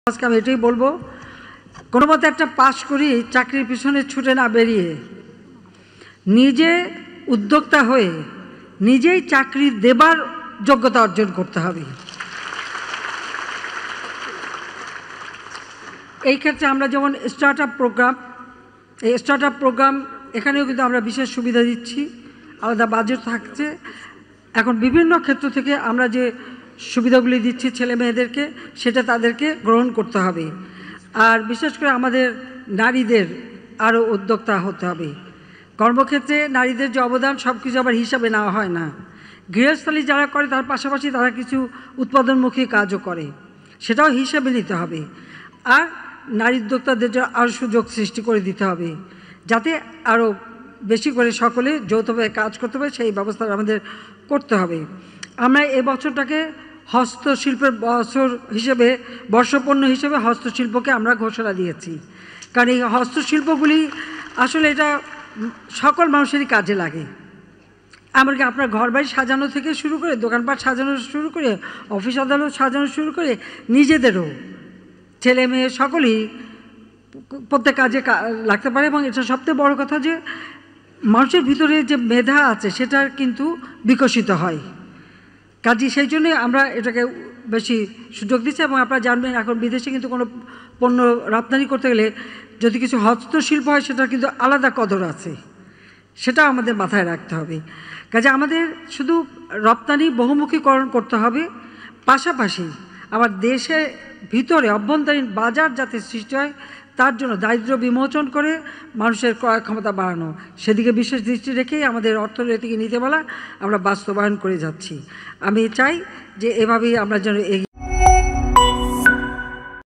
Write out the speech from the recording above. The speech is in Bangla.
আজকে আমি এটাই বলবো, কোনো মতে একটা পাশ করি চাকরির পিছনে ছুটে না বেরিয়ে নিজে উদ্যোক্তা হয়ে নিজেই চাকরি দেবার যোগ্যতা অর্জন করতে হবে। এই ক্ষেত্রে আমরা যেমন স্টার্টআপ প্রোগ্রাম, এই স্টার্টআপ প্রোগ্রাম এখানেও কিন্তু আমরা বিশেষ সুবিধা দিচ্ছি, আলাদা বাজেট থাকছে। এখন বিভিন্ন ক্ষেত্র থেকে আমরা যে সুবিধাগুলি দিচ্ছি ছেলে মেয়েদেরকে, সেটা তাদেরকে গ্রহণ করতে হবে। আর বিশেষ করে আমাদের নারীদের আরও উদ্যোক্তা হতে হবে। কর্মক্ষেত্রে নারীদের যে অবদান সব কিছু আবার হিসাবে নেওয়া হয় না। গৃহস্থালী যারা করে তার পাশাপাশি তারা কিছু উৎপাদনমুখী কাজও করে, সেটাও হিসাবে নিতে হবে। আর নারী উদ্যোক্তাদের জন্য আরও সুযোগ সৃষ্টি করে দিতে হবে, যাতে আরও বেশি করে সকলে যৌথভাবে কাজ করতে পারে, সেই ব্যবস্থা আমাদের করতে হবে। আমরা এই বছরটাকে হস্তশিল্পের বছর হিসেবে, বর্ষপণ্য হিসেবে হস্তশিল্পকে আমরা ঘোষণা দিয়েছি। কারণ এই হস্তশিল্পগুলি আসলে এটা সকল মানুষেরই কাজে লাগে। এমনকি আপনার ঘরবাড়ি সাজানো থেকে শুরু করে, দোকানপাট সাজানো শুরু করে, অফিস আদালত সাজানো শুরু করে, নিজেদেরও ছেলে মেয়ে সকলেই প্রত্যেক কাজে লাগতে পারে। এবং এটা সবথেকে বড় কথা যে মানুষের ভিতরে যে মেধা আছে সেটা কিন্তু বিকশিত হয়। কাজে সেই জন্যই আমরা এটাকে বেশি সুযোগ দিচ্ছি। এবং আপনারা জানবেন এখন বিদেশে কিন্তু কোনো পণ্য রপ্তানি করতে গেলে যদি কিছু হস্তশিল্প হয় সেটার কিন্তু আলাদা কদর আছে, সেটা আমাদের মাথায় রাখতে হবে। কাজে আমাদের শুধু রপ্তানি বহুমুখীকরণ করতে হবে, পাশাপাশি আবার দেশের ভিতরে অভ্যন্তরীণ বাজার যাতে সৃষ্টি হয় তার জন্য দারিদ্র্য বিমোচন করে মানুষের ক্রয় ক্ষমতা বাড়ানো, সেদিকে বিশেষ দৃষ্টি রেখেই আমাদের অর্থনৈতিক নীতিমালা আমরা বাস্তবায়ন করে যাচ্ছি। আমি চাই যে এভাবেই আমরা যেন